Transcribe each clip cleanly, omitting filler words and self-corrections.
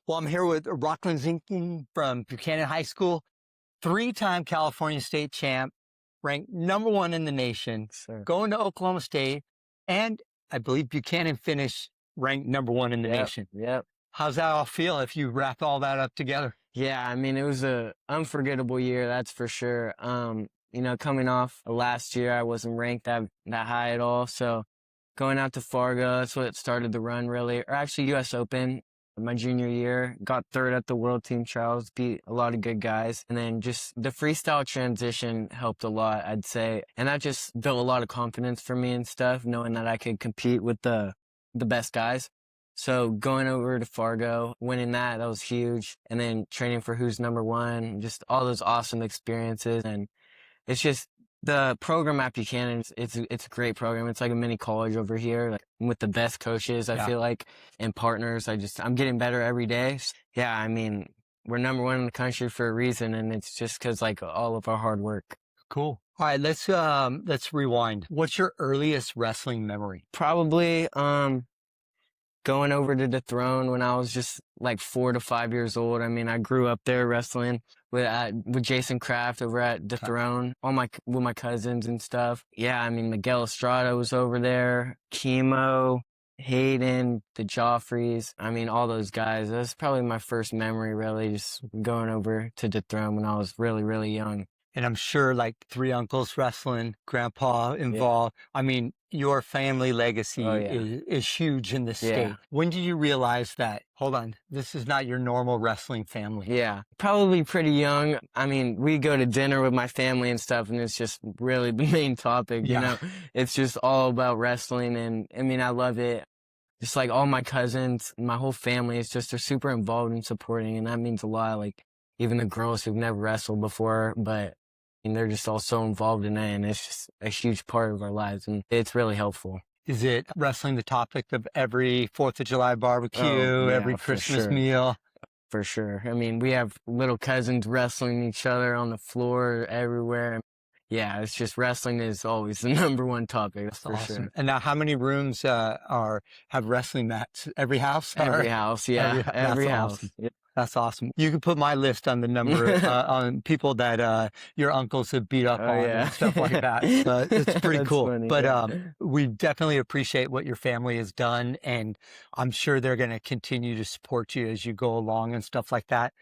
Well, I'm here with Rocklin Zinkin from Buchanan High School, three-time California state champ, ranked number one in the nation, Sir. going to Oklahoma State, and I believe Buchanan finished ranked number one in the nation. Yep. How's that all feel if you wrap all that up together? Yeah, I mean, it was a unforgettable year, that's for sure. Coming off last year, I wasn't ranked that high at all. So going out to Fargo, that's what started the run really, or actually US Open. My junior year, got third at the World Team Trials, beat a lot of good guys. And then just the freestyle transition helped a lot, I'd say. And that just built a lot of confidence for me and stuff, knowing that I could compete with the best guys. So going over to Fargo, winning that was huge. And then training for Who's Number One, just all those awesome experiences. And it's just the program at Buchanan, it's a great program. It's like a mini college over here, like with the best coaches, I feel like, and partners. I'm getting better every day. Yeah, I mean, we're number one in the country for a reason, and it's just because like all of our hard work. Cool. All right, let's rewind. What's your earliest wrestling memory? Probably going over to the Throne when I was just like 4 to 5 years old. I mean, I grew up there wrestling with Jason Kraft over at the Throne, with my cousins and stuff. Yeah, I mean, Miguel Estrada was over there, Chemo, Hayden, the Joffreys. I mean, all those guys. That's probably my first memory, really, just going over to the Throne when I was really, really young. And I'm sure like three uncles wrestling, grandpa involved. Yeah. I mean, your family legacy is huge in this state. When did you realize that, hold on, this is not your normal wrestling family? Yeah, probably pretty young. I mean, we go to dinner with my family and stuff, and it's just really the main topic, you know? It's just all about wrestling, and I mean, I love it. Just like all my cousins, my whole family, they're super involved in supporting, and that means a lot. Like, even the girls who've never wrestled before, but and they're just all so involved in it, and it's just a huge part of our lives, and it's really helpful. Is it wrestling the topic of every 4th of July barbecue, every Christmas meal? For sure. I mean, we have little cousins wrestling each other on the floor everywhere. Yeah, it's just wrestling is always the number one topic. That's for awesome. Sure. And now how many rooms have wrestling mats? Every house? Every house, yeah. Every house. Awesome. Yep. That's awesome. You can put my list on the number on people that your uncles have beat up on and stuff like that. It's pretty cool. Funny, but we definitely appreciate what your family has done, and I'm sure they're going to continue to support you as you go along and stuff like that.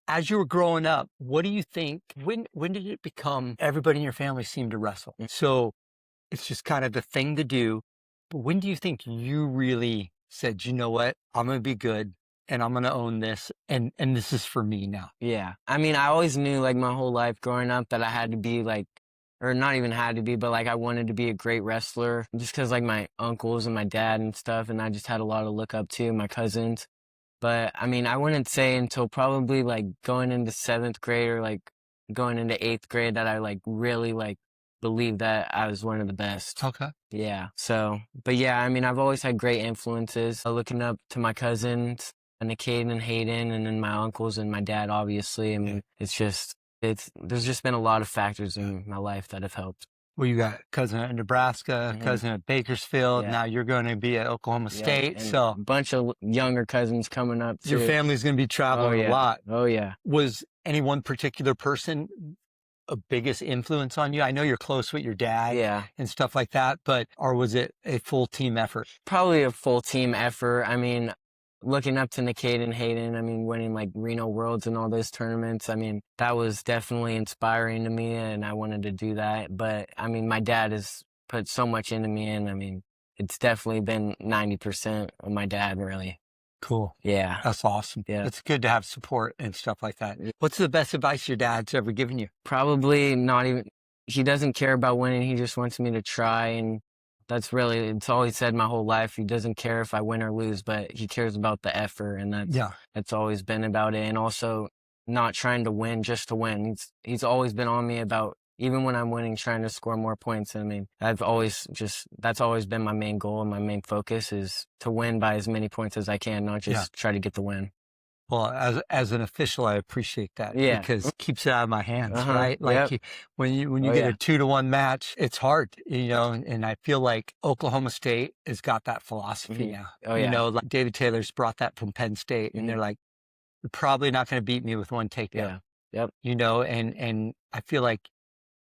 As you were growing up, what do you think? When did it become everybody in your family seemed to wrestle? So it's just kind of the thing to do. But when do you think you really said, you know what, I'm going to be good, and I'm going to own this, and this is for me now? Yeah. I mean, I always knew, like, my whole life growing up that I had to be, like, or not even had to be, but, like, I wanted to be a great wrestler just because, like, my uncles and my dad and stuff, and I just had a lot to look up to, my cousins. But, I mean, I wouldn't say until probably, like, going into 7th grade or, like, going into 8th grade that I, like, really, like, believed that I was one of the best. Okay. Yeah. So, but, yeah, I mean, I've always had great influences, looking up to my cousins, Caden and Hayden, and then my uncles and my dad, obviously. I mean, there's just been a lot of factors in my life that have helped. Well, you got a cousin at Nebraska, cousin at Bakersfield. Now you're going to be at Oklahoma State. So a bunch of younger cousins coming up too. Your family's going to be traveling a lot. Oh, yeah. Was any one particular person a biggest influence on you? I know you're close with your dad and stuff like that, or was it a full team effort? Probably a full team effort. I mean, looking up to Nicaid and Hayden, I mean, winning like Reno Worlds and all those tournaments, I mean, that was definitely inspiring to me, and I wanted to do that. But, I mean, my dad has put so much into me, and, I mean, it's definitely been 90% of my dad, really. Cool. Yeah. That's awesome. Yeah. It's good to have support and stuff like that. What's the best advice your dad's ever given you? Probably not even, he doesn't care about winning. He just wants me to try, and it's all he said my whole life. He doesn't care if I win or lose, but he cares about the effort, and that's always been about it. And also not trying to win just to win. He's always been on me about, even when I'm winning, trying to score more points. I mean, that's always been my main goal and my main focus is to win by as many points as I can, not just try to get the win. Well, as an official, I appreciate that Yeah. because it keeps it out of my hands, right? Like Yep. you, when you Oh get a yeah. 2-1 match, it's hard, and I feel like Oklahoma State has got that philosophy Mhm. now. Oh yeah. Like David Taylor's brought that from Penn State, and they're Mhm. like, you're probably not going to beat me with one takedown, Yeah. Yep. and I feel like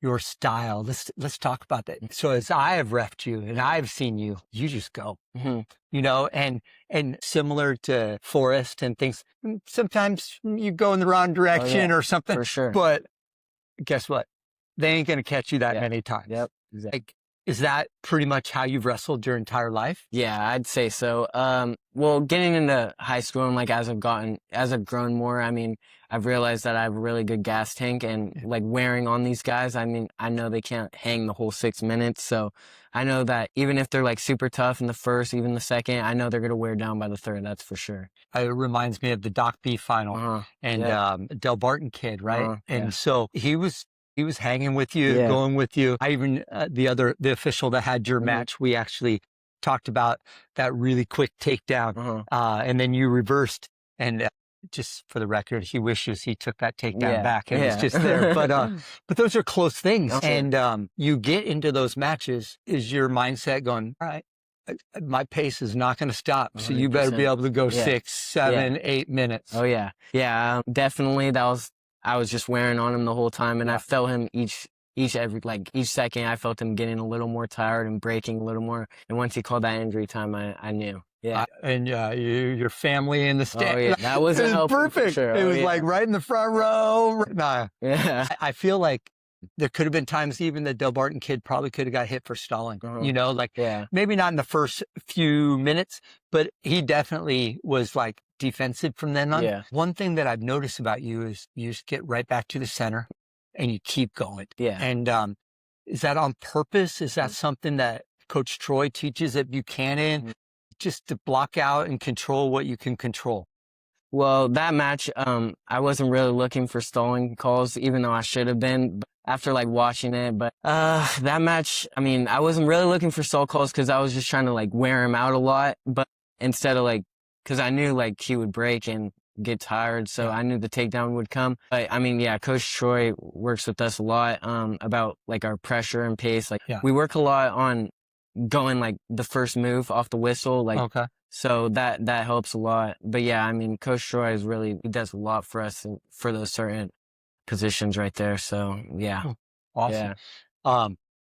your style. Let's talk about that. So as I have reffed you and I've seen you, you just go. Mhm. And similar to Forrest and things, sometimes you go in the wrong Oh yeah. direction or something, For sure. but guess what? They ain't going to catch you that Yeah. many times. Yep. Exactly. Like, is that pretty much how you've wrestled your entire life? Yeah, I'd say so. Well, getting into high school and like as I've grown more, I mean, I've realized that I have a really good gas tank and like wearing on these guys, I mean, I know they can't hang the whole 6 minutes. So I know that even if they're like super tough in the first, even the second, I know they're going to wear down by the third. That's for sure. It reminds me of the Doc B final and Yeah. Del Barton kid, right? Yeah. And so he was hanging with you, Yeah. going with you. I even the official that had your match, we actually talked about that really quick takedown, and then you reversed. And just for the record, he wishes he took that takedown Yeah. back. It was Yeah. just there, but those are close things. Sure. And you get into those matches. Is your mindset going, all right? My pace is not going to stop. So you better be 100%. able to go Yeah. 6, 7, 8 minutes. Oh yeah. Yeah, definitely. I was just wearing on him the whole time and I felt him each second I felt him getting a little more tired and breaking a little more. And once he called that injury time, I knew. Yeah. And your family in the Oh stand. yeah. That was It was perfect. sure. It Oh, was yeah. like right in the front row. Nah, Yeah. I feel like there could have been times even the Del Barton kid probably could have got hit for stalling, like Yeah. maybe not in the first few minutes, but he definitely was like defensive from then on. Yeah. One thing that I've noticed about you is you just get right back to the center and you keep going. Yeah. And is that on purpose? Is that something that Coach Troy teaches at Buchanan? Just to block out and control what you can control? Well, that match, I wasn't really looking for stalling calls, even though I should have been after like watching it. But that match, I mean, I wasn't really looking for stall calls because I was just trying to like wear him out a lot. But instead of like, because I knew like he would break and get tired, so I knew the takedown would come. But I mean, yeah, Coach Troy works with us a lot about like our pressure and pace. Like we work a lot on going like the first move off the whistle, like. Okay. So that helps a lot. But yeah, I mean, Coach Troy he does a lot for us and for those certain positions right there. So yeah. Awesome. Yeah.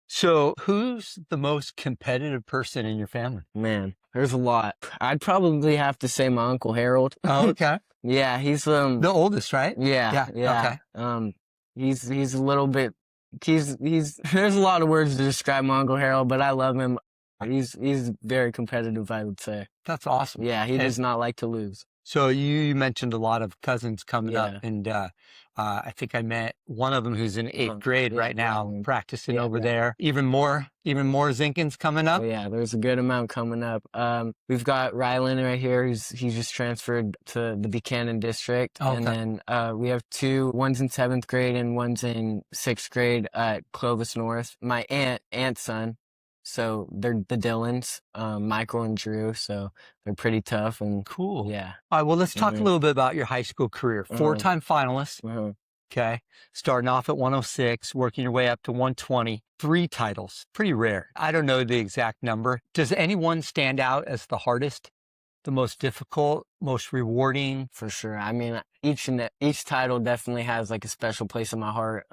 So who's the most competitive person in your family? Man, there's a lot. I'd probably have to say my Uncle Harold. Oh, okay. Yeah, he's The oldest, right? yeah. Okay. He's a little bit he's there's a lot of words to describe my Uncle Harold, but I love him. He's very competitive, I would say. That's awesome. Yeah, he does not like to lose. So you mentioned a lot of cousins coming up, and I think I met one of them who's in 8th grade right now, practicing over there. Even more Zinkins coming up. Oh yeah, there's a good amount coming up. We've got Rylan right here. He's just transferred to the Buchanan district, and then we have one's in 7th grade and one's in 6th grade at Clovis North. My aunt's son. So they're the Dylans, Michael and Drew. So they're pretty tough and cool. Yeah. All right. Well, let's talk a little bit about your high school career. 4-time finalist. Okay. Starting off at 106, working your way up to 120, 3 titles. Pretty rare. I don't know the exact number. Does anyone stand out as the hardest, the most difficult, most rewarding? For sure. I mean, each title definitely has like a special place in my heart.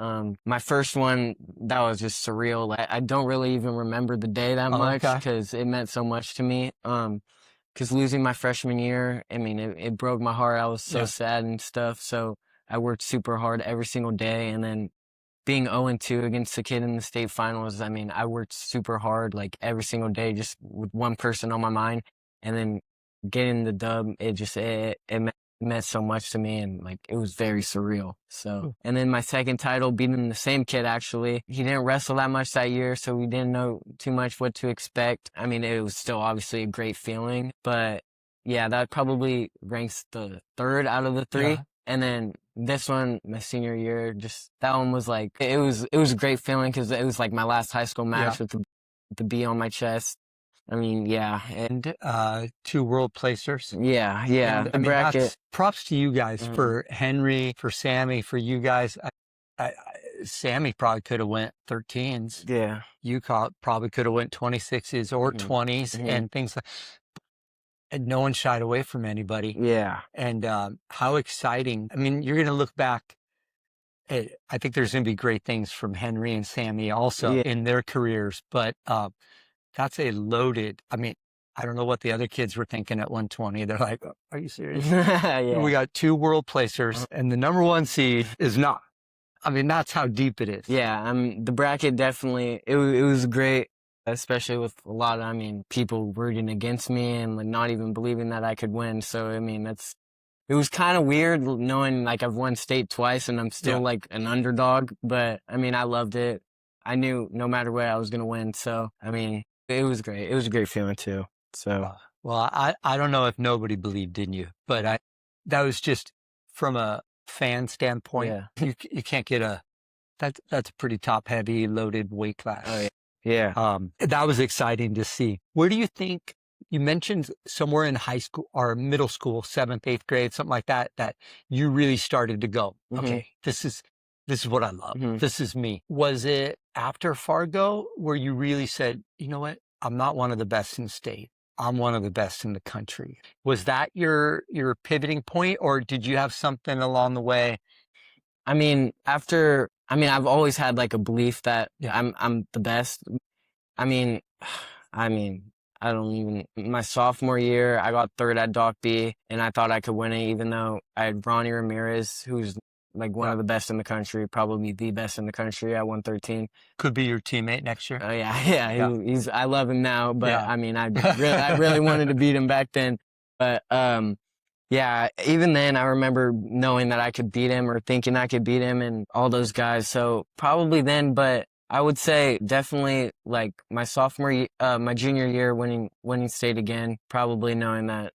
My first one, that was just surreal. I don't really even remember the day that much because it meant so much to me. Because losing my freshman year, I mean, it broke my heart. I was so sad and stuff. So I worked super hard every single day. And then being 0-2 against the kid in the state finals, I mean, I worked super hard like every single day, just with one person on my mind. And then getting the dub, it meant so much to me, and like it was very surreal. So, and then my second title, beating the same kid actually. He didn't wrestle that much that year, so we didn't know too much what to expect. I mean, it was still obviously a great feeling, but yeah, that probably ranks the 3rd out of the 3. And then this one, my senior year, just that one was like it was a great feeling because it was like my last high school match with the B on my chest. I mean, yeah, and 2 world placers. yeah, And I the mean, bracket. that's props to you guys Mhm. for Henry, for Sammy, for you guys. Sammy probably could have went 13s. Yeah. You probably could have went 26s or Mhm. 20s Mhm. and things like. And no one shied away from anybody. Yeah. And how exciting! I mean, you're going to look back. I think there's going to be great things from Henry and Sammy also Yeah. in their careers, but that's a loaded. I mean, I don't know what the other kids were thinking at 120. They're like, "Are you serious?" We Yeah. got 2 world placers, Uh-huh. and the number 1 seed is not. I mean, that's how deep it is. Yeah, the bracket definitely it was great, especially with a lot of, I mean, people rooting against me and like not even believing that I could win. So I mean, it was kind of weird knowing like I've won state twice and I'm still Yeah. like an underdog, but I mean, I loved it. I knew no matter what I was gonna win. So I mean, it was great. It was a great feeling too. So Well, I don't know if nobody believed in you, but that was just from a fan standpoint. yeah. You can't get that's a pretty top heavy loaded weight class. Oh yeah. Yeah. That was exciting to see. Where do you think you mentioned somewhere in high school or middle school, 7th, 8th grade, something like that, that you really started to go, Mhm. okay, this is what I love. Mhm. This is me. Was it after Fargo where you really said, you know what? I'm not one of the best in state. I'm one of the best in the country. Was that your pivoting point, or did you have something along the way? I mean, I've always had like a belief that Yeah. I'm the best. I mean, I mean, I don't even, my sophomore year, I got third at Doc B, and I thought I could win it, even though I had Ronnie Ramirez, who's like one Yeah. of the best in the country, probably the best in the country at 113. Could be your teammate next year. Oh yeah, yeah, Yeah. I love him now, but Yeah. I mean, I really wanted to beat him back then, but yeah, even then I remember knowing that I could beat him or thinking I could beat him and all those guys. So probably then, but I would say definitely like my my junior year winning state again, probably knowing that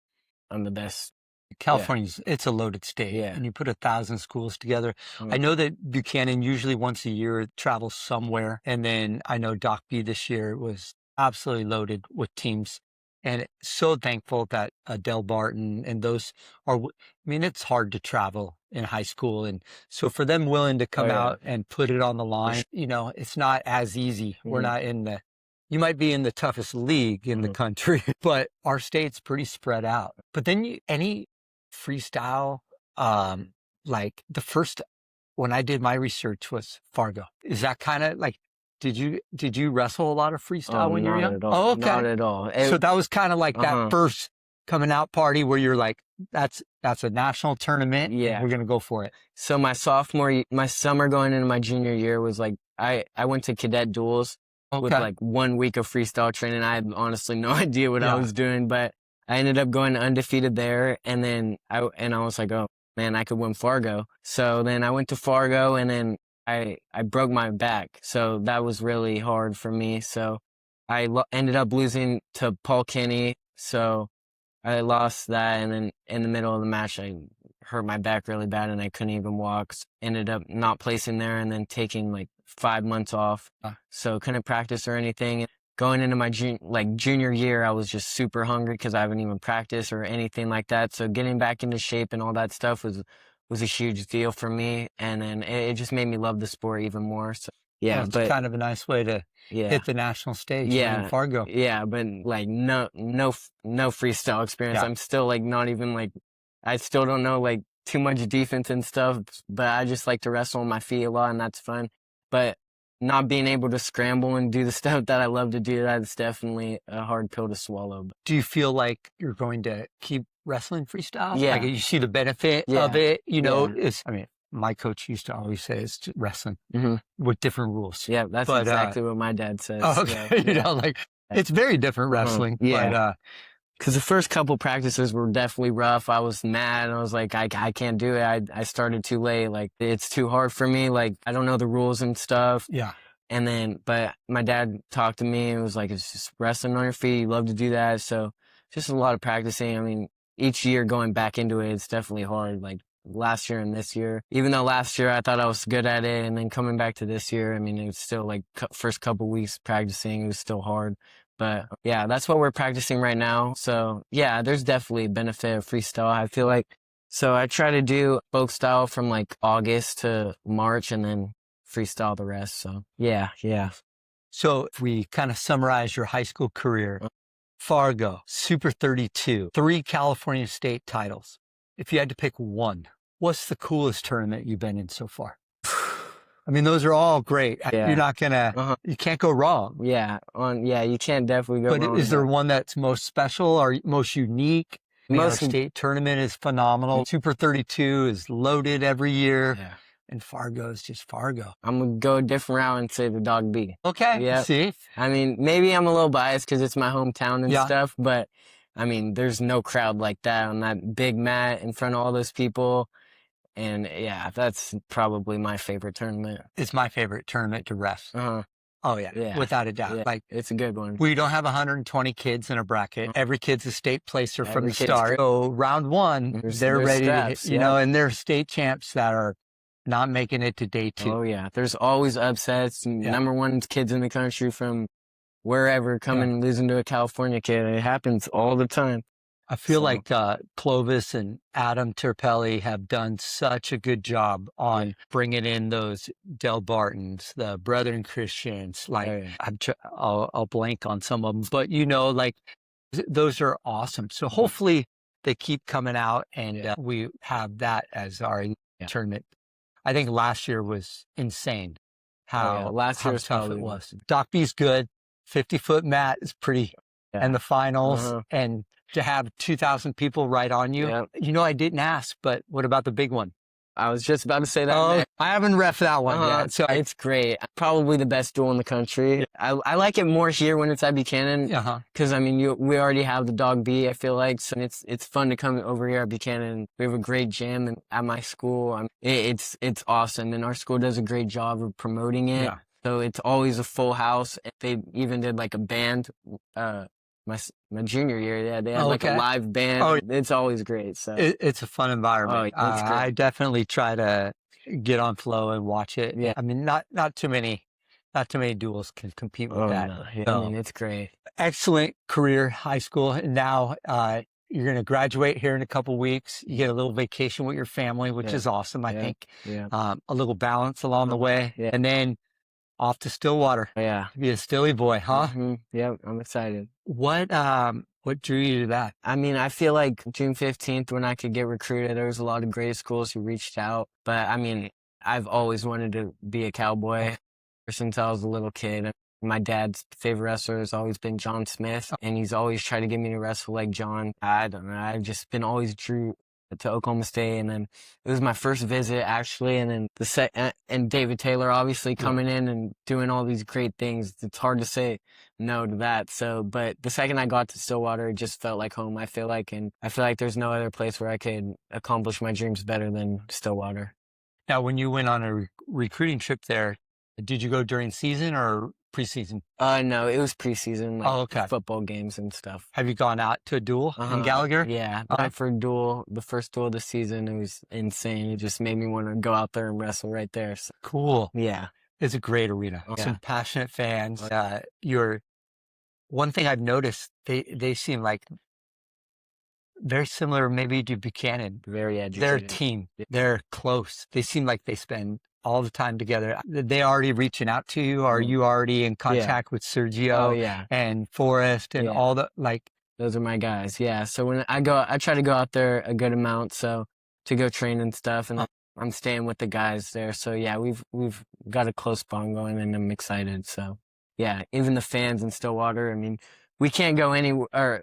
I'm the best. California's, it's a loaded state, Yeah. and you put 1,000 schools together. I Mm. know that Buchanan usually once a year travels somewhere, and then I know Doc B this year was absolutely loaded with teams, and so thankful that Del Barton and those are. I mean, it's hard to travel in high school, and so for them willing to Oh come yeah. out and put it on the For line, sure. it's not as easy. We're Mhm. not in the. You might be in the toughest league in the Mhm. country, but our state's pretty spread out. But then any freestyle. Like the first when I did my research was Fargo. Is that kind of like did you wrestle a lot of Oh, freestyle when you were not young? at all. Oh, Not okay. at all. So that was kind of like that Uh-huh. first coming out party where you're like, that's a national tournament. And Yeah. we're gonna go for it. So my summer going into my junior year was like I went to cadet duels with Okay. like 1 week of freestyle training. I had honestly no idea what I Yeah. was doing, but I ended up going undefeated there, and then I was like, oh man, I could win Fargo. So then I went to Fargo, and then I broke my back, so that was really hard for me. So ended up losing to Paul Kenny. So I lost that, and then in the middle of the match, I hurt my back really bad, and I couldn't even walk. Ended up not placing there, and then taking like 5 months off, so couldn't practice or anything. Going into my junior year, I was just super hungry because I haven't even practiced or anything like that. So getting back into shape and all that stuff was a huge deal for me, and then it just made me love the sport even more. So yeah, It's but kind of a nice way to yeah. hit the national stage winning Yeah, Fargo. yeah, but like no freestyle experience. Yeah. I'm still like not even like I still don't know like too much defense and stuff, but I just like to wrestle on my feet a lot, and that's fun. But not being able to scramble and do the stuff that I love to do, that's definitely a hard pill to swallow. But Do you feel like you're going to keep wrestling freestyle? yeah, Like you see the benefit yeah, of it, yeah. I mean, my coach used to always say it's just wrestling hmm with different rules. Yeah, that's But, exactly what my dad says. Oh, So, okay. yeah. Like it's very different wrestling. Yeah. But, Because the first couple practices were definitely rough. I was mad. I was like, I can't do it. I started too late. Like, it's too hard for me. Like, I don't know the rules and stuff. yeah. And then, but my dad talked to me and was like, it's just wrestling on your feet. You love to do that. So just a lot of practicing. I mean, each year going back into it, it's definitely hard. Like last year and this year, even though last year I thought I was good at it. And then coming back to this year, I mean, it was still like first couple weeks practicing, it was still hard. But yeah, that's what we're practicing right now. So yeah, there's definitely a benefit of freestyle. I feel like, so I try to do folk style from like August to March and then freestyle the rest. So yeah. So if we kind of summarize your high school career, Fargo, Super 32, 3 California state titles. If you had to pick one, what's the coolest tournament you've been in so far? I mean, those are all great. Yeah. You're not gonna, you can't go wrong. Yeah, you can't definitely go But wrong. is there one that's most special or most unique? I mean, our state tournament is phenomenal. Super 32 is loaded every year. Yeah. And Fargo is just Fargo. I'm going to go a different route and say the Dog B. Okay. Yeah. See? I mean, maybe I'm a little biased because it's my hometown and stuff, but I mean, there's no crowd like that on that big mat in front of all those people. And yeah, that's probably my favorite tournament. It's my favorite tournament to ref. Oh, yeah. Without a doubt. Yeah. Like, it's a good one. We don't have 120 kids in a bracket. Every kid's a state placer from the start. So round one, they're ready straps, to hit, and they're state champs that are not making it to day 2. Oh, yeah. There's always upsets. Number one kids in the country from wherever coming losing to a California kid. It happens all the time. I feel like Clovis and Adam Terpelli have done such a good job on bringing in those Del Bartons, the Brethren Christians. Like I'll blank on some of them, but like those are awesome. So hopefully they keep coming out and we have that as our tournament. I think last year was insane. How tough it was. Doc B's good. 50-foot mat is pretty, and the finals and to have 2,000 people right on you. I didn't ask, but what about the big one? I was just about to say that. Oh, I haven't ref that one yet. So it's great. Probably the best duel in the country. I like it more here when it's at Buchanan. Because I mean, we already have the Dog B, I feel like. So it's fun to come over here at Buchanan. We have a great gym at my school. It's awesome. And our school does a great job of promoting it. Yeah. So it's always a full house. They even did like a band, my junior year, they had like a live band. Oh, it's always great. So it's a fun environment. Oh, it's great. I definitely try to get on Flow and watch it. Yeah, I mean, not too many duels can compete with that. No. Yeah, so, I mean, it's great. Excellent career, high school, and now you're going to graduate here in a couple weeks. You get a little vacation with your family, which is awesome. I think a little balance along the way, and then off to Stillwater. Yeah. Be a Stilly boy, huh? Yeah, I'm excited. What drew you to that? I mean, I feel like June 15th, when I could get recruited, there was a lot of great schools who reached out. But I mean, I've always wanted to be a Cowboy ever since I was a little kid. My dad's favorite wrestler has always been John Smith, and he's always tried to get me to wrestle like John. I don't know. I've just been always drew to Oklahoma State, and then it was my first visit actually, and then and David Taylor obviously coming in and doing all these great things. It's hard to say no to that. So, but the second I got to Stillwater, it just felt like home. I feel like there's no other place where I could accomplish my dreams better than Stillwater. Now, when you went on a recruiting trip there, did you go during season or preseason? No, it was preseason, like football games and stuff. Have you gone out to a duel in Gallagher? Yeah, for a duel, the first duel of the season. It was insane. It just made me want to go out there and wrestle right there. So. Cool. Yeah. It's a great arena. Some passionate fans. One thing I've noticed, they seem like very similar maybe to Buchanan. Very educated. They're a team. They're close. They seem like they spend all the time together. Are they already reaching out to you? Are you already in contact with Sergio and Forrest and all the Those are my guys. Yeah. So when I try to go out there a good amount. So to go train and stuff, and I'm staying with the guys there. So yeah, we've got a close bond going, and I'm excited. So yeah, even the fans in Stillwater. I mean, we can't go anywhere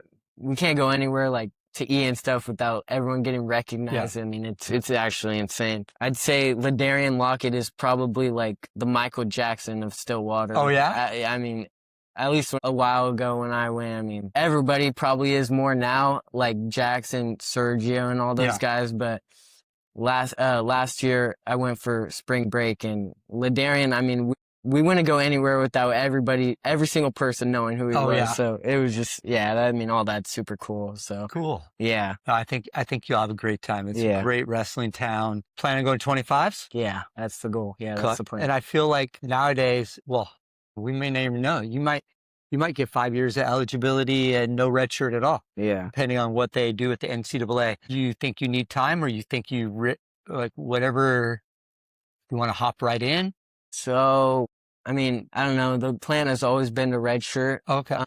like to eat and stuff without everyone getting recognized. I mean, it's actually insane. I'd say Ladarian Lockett is probably like the Michael Jackson of Stillwater. Oh yeah? I mean, at least a while ago when I went, I mean, everybody probably is more now, like Jackson, Sergio, and all those guys. But last year I went for spring break, and Ladarian, I mean, we wouldn't go anywhere without every single person knowing who he was. Yeah. So it was just, I mean, all that's super cool. So cool. Yeah. No, I think you'll have a great time. It's a great wrestling town. Planning on going 25s? Yeah, that's the goal. Yeah, that's the plan. And I feel like nowadays, well, we may not even know. You might you might get 5 years of eligibility and no red shirt at all, Yeah. depending on what they do at the NCAA. Do you think you need time, or you think like whatever you want to hop right in? So, I mean, I don't know. The plan has always been to redshirt Okay.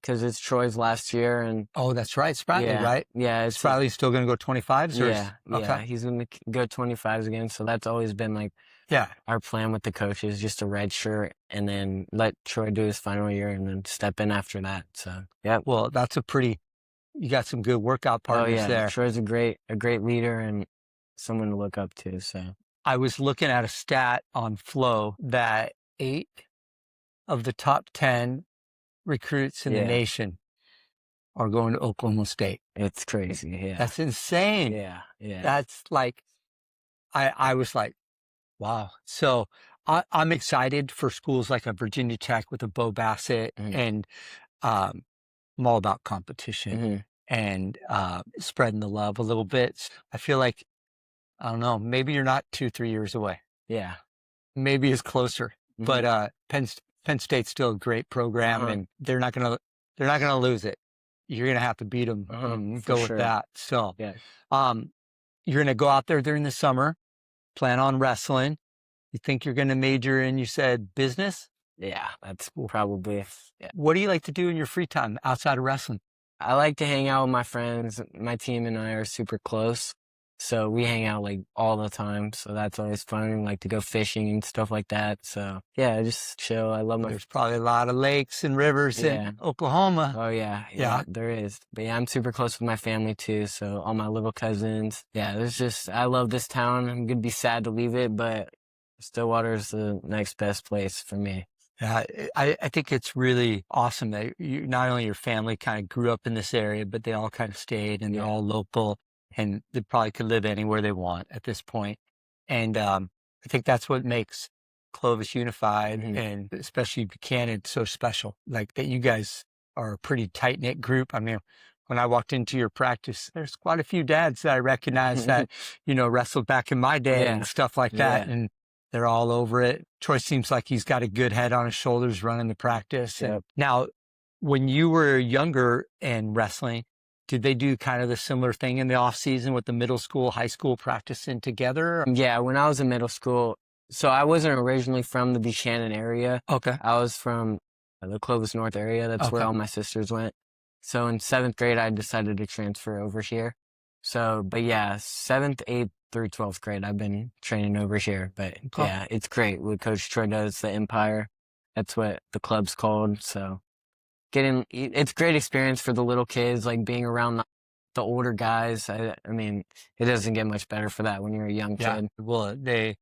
because it's Troy's last year, and Oh, that's right. Spratly, yeah, right? yeah, it's Spratly's still going to go 25s, or yeah, yeah. okay. He's gonna go 25s again. So that's always been like Yeah. our plan with the coaches, just a redshirt and then let Troy do his final year and then step in after that. So yeah. Well, you got some good workout Oh partners yeah, there. Troy's a great leader and someone to look up to. So I was looking at a stat on Flow that 8 of the top 10 recruits in the yeah, nation are going to Oklahoma State. it's crazy. Yeah, That's insane. yeah, yeah, That's like, I was like, wow. So I'm excited for schools like a Virginia Tech with a Bo Bassett, Mhm. and I'm all about competition Mhm. and spreading the love a little bit. I feel like, I don't know, maybe you're not 2-3 years away. yeah. Maybe it's closer, Mhm. but Penn State's still a great program, Uh-huh. and they're not gonna lose it. You're gonna have to beat them Uh-huh, and for go with sure. that. So, Yeah. um, you're gonna go out there during the summer, plan on wrestling. You think you're gonna major in, you said, business? Yeah, that's Cool. probably. Yeah. What do you like to do in your free time outside of wrestling? I like to hang out with my friends. My team and I are super close. So we hang out like all the time. So that's always fun. Like to go fishing and stuff like that. So yeah, just chill. I love my. There's probably a lot of lakes and rivers Yeah. in Oklahoma. Oh yeah, Yeah. yeah, there is. But yeah, I'm super close with my family too. So all my little cousins. Yeah, I love this town. I'm gonna be sad to leave it, but Stillwater's the next best place for me. Yeah, I think it's really awesome that not only your family kind of grew up in this area, but they all kind of stayed, and they're Yeah. all local, and they probably could live anywhere they want at this point. And I think that's what makes Clovis Unified, Mhm. and especially Buchanan, so special. Like that, you guys are a pretty tight knit group. I mean, when I walked into your practice, there's quite a few dads that I recognize that wrestled back in my day Yeah. and stuff like that, Yeah. and they're all over it. Troy seems like he's got a good head on his shoulders running the practice. And Yep. now, when you were younger and wrestling, did they do kind of the similar thing in the off season with the middle school, high school practicing together? Yeah, when I was in middle school, so I wasn't originally from the Buchanan area. Okay. I was from the Clovis North area. That's where Okay. all my sisters went. So in 7th grade, I decided to transfer over here. So, but yeah, 7th, 8th through 12th grade, I've been training over here. But Okay. yeah, it's great what Coach Troy does, the Empire. That's what the club's called. So it's great experience for the little kids, like being around the older guys. I mean, it doesn't get much better for that when you're a young Yeah. kid. Well, they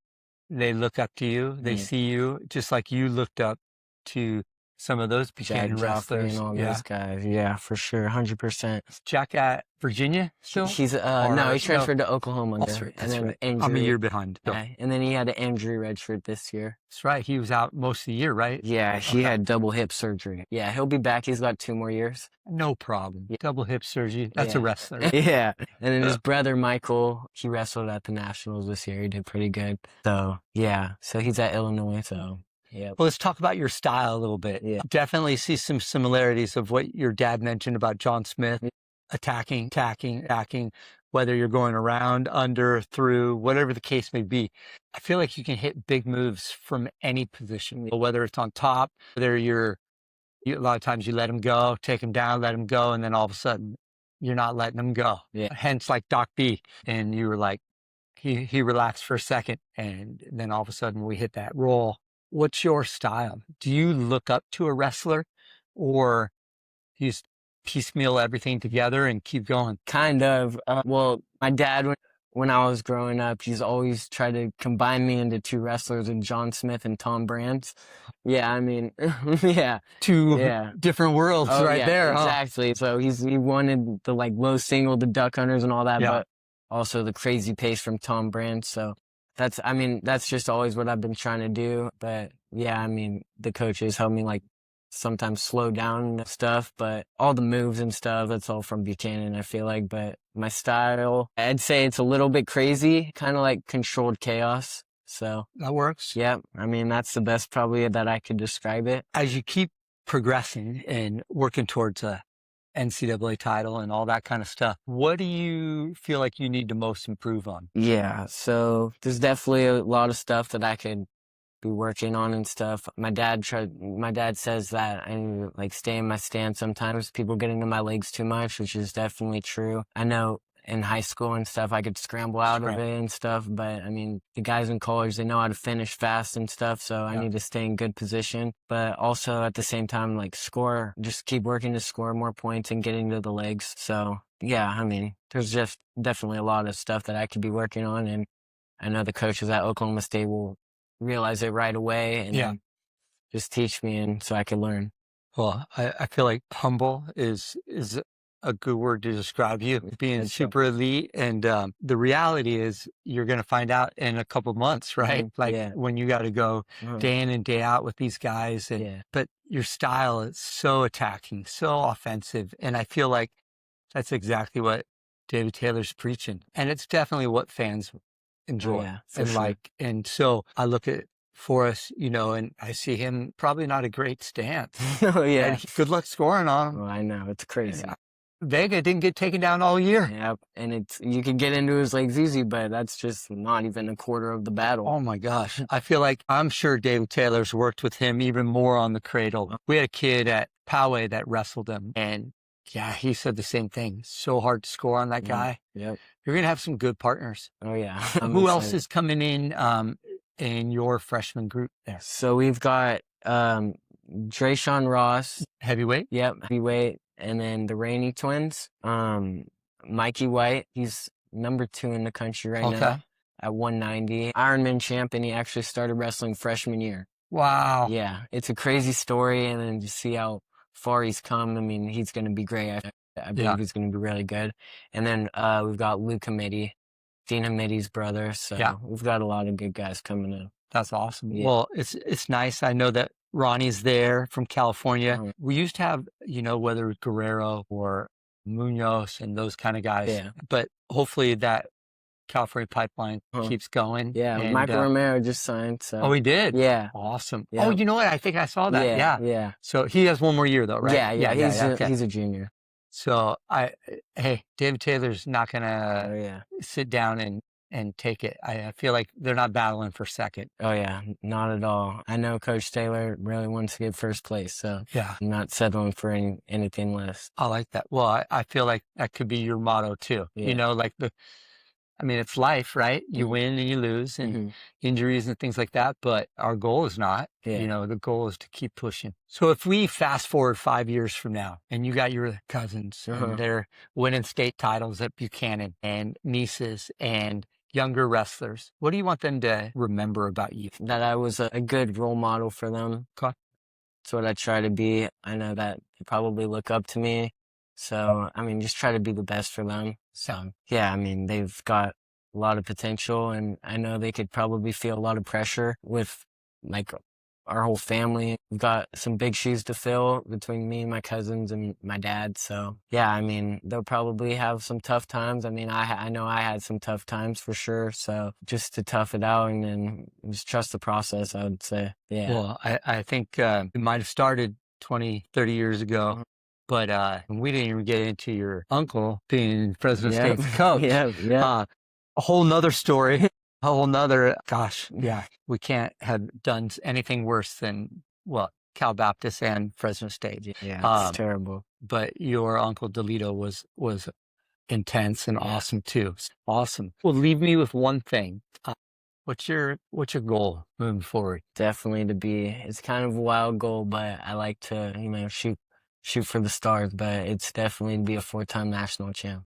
look up to you. They Mhm. see you just like you looked up to some of those Jack Buchanan Joffrey wrestlers. and all Yeah. those guys. Yeah, for sure. 100%. Jack at Virginia still? He's no, Or- he transferred to Oklahoma. That's there, right. and That's then right. injury. I'm a year behind. So. Yeah, and then he had an injury redshirt this year. That's right. He was out most of the year, right? Yeah, he Okay. had double hip surgery. Yeah, he'll be back. He's got 2 more years. No problem. Yeah. Double hip surgery. That's a Yeah. wrestler. Yeah. And then his brother Michael, he wrestled at the Nationals this year. He did pretty good. So yeah. So he's at Illinois. So yeah. Well, let's talk about your style a little bit. Yeah. Definitely see some similarities of what your dad mentioned about John Smith, attacking, whether you're going around, under, through, whatever the case may be. I feel like you can hit big moves from any position, whether it's on top, whether a lot of times you let him go, take him down, let him go, and then all of a sudden you're not letting him go. Yeah. Hence like Doc B. And you were like, he relaxed for a second, and then all of a sudden we hit that roll. What's your style? Do you look up to a wrestler, or do you just piecemeal everything together and keep going? Kind of. Well, my dad, when I was growing up, he's always tried to combine me into 2 wrestlers, and John Smith and Tom Brands. Yeah, I mean, yeah. Two different worlds right yeah, there. Huh? Exactly. So he wanted the like low single, the duck hunters and all that, Yeah. but also the crazy pace from Tom Brands. So that's just always what I've been trying to do. But yeah, I mean, the coaches help me like sometimes slow down stuff, but all the moves and stuff, that's all from Buchanan, I feel like. But my style, I'd say it's a little bit crazy, kind of like controlled chaos. So That works. yeah, I mean, that's the best probably that I could describe it. As you keep progressing and working towards a NCAA title and all that kind of stuff. What do you feel like you need to most improve on? Yeah, so there's definitely a lot of stuff that I could be working on and stuff. My dad says that I need to like stay in my stance sometimes. People get into my legs too much, which is definitely true. I know in high school and stuff I could scramble out of it and stuff, but I mean the guys in college, they know how to finish fast and stuff, so I need to stay in good position. But also at the same time, like just keep working to score more points and getting to the legs. So yeah, I mean, there's just definitely a lot of stuff that I could be working on, and I know the coaches at Oklahoma State will realize it right away and just teach me and so I can learn. Well, I feel like humble is a good word to describe you, being super elite. And the reality is you're going to find out in a couple months, right? Like when you got to go day in and day out with these guys. And but your style is so attacking, so offensive. And I feel like that's exactly what David Taylor's preaching. And it's definitely what fans enjoy and like. And so I look at Forrest, and I see him probably not a great stance. Oh, yeah. And good luck scoring on him. Well, I know. It's crazy. Vega didn't get taken down all year. Yep. And you can get into his legs easy, but that's just not even a quarter of the battle. Oh my gosh. I feel like I'm sure David Taylor's worked with him even more on the cradle. We had a kid at Poway that wrestled him, and yeah, he said the same thing. So hard to score on that guy. Yep. You're going to have some good partners. Oh, yeah. Who else is coming in your freshman group there? So we've got Drayshawn Ross. Heavyweight? Yep, heavyweight. And then the Rainey twins. Mikey White, he's number 2 in the country right now at 190. Ironman champ, and he actually started wrestling freshman year. Wow. Yeah, it's a crazy story, and then to see how far he's come, I mean, he's going to be great. I believe he's going to be really good. And then we've got Luke Hamidi, Dean Hamidi's brother. So we've got a lot of good guys coming in. That's awesome. Yeah. Well, it's nice. I know that Ronnie's there from California. We used to have, whether it was Guerrero or Munoz and those kind of guys. Yeah. But hopefully that California pipeline keeps going. Yeah, and Michael Romero just signed. So. Oh, he did? Yeah. Awesome. Yeah. Oh, you know what? I think I saw that. Yeah. So he has one more year though, right? Yeah. He's a junior. So hey, David Taylor's not gonna sit down and take it. I feel like they're not battling for second. Oh yeah, not at all. I know Coach Taylor really wants to get first place, so I'm not settling for anything less. I like that. Well, I feel like that could be your motto too. Yeah. It's life, right? You win and you lose and injuries and things like that. But our goal is not, the goal is to keep pushing. So if we fast forward 5 years from now and you got your cousins and they're winning state titles at Buchanan and nieces and younger wrestlers, what do you want them to remember about you? That I was a good role model for them. Okay. That's what I try to be. I know that they probably look up to me. So, just try to be the best for them. So, they've got a lot of potential, and I know they could probably feel a lot of pressure with, like, our whole family. We've got some big shoes to fill between me and my cousins and my dad. So, they'll probably have some tough times. I know I had some tough times for sure. So, just to tough it out and then just trust the process, I would say. Yeah. Well, I think it might have started 20, 30 years ago. But we didn't even get into your uncle being Fresno State's coach. A whole nother story. A whole nother, we can't have done anything worse than, Cal Baptist and Fresno State. Yeah, it's terrible. But your uncle Delito was intense and awesome too. Awesome. Well, leave me with one thing. What's your goal moving forward? Definitely it's kind of a wild goal, but I like to, shoot for the stars, but it's definitely to be a 4-time national champ.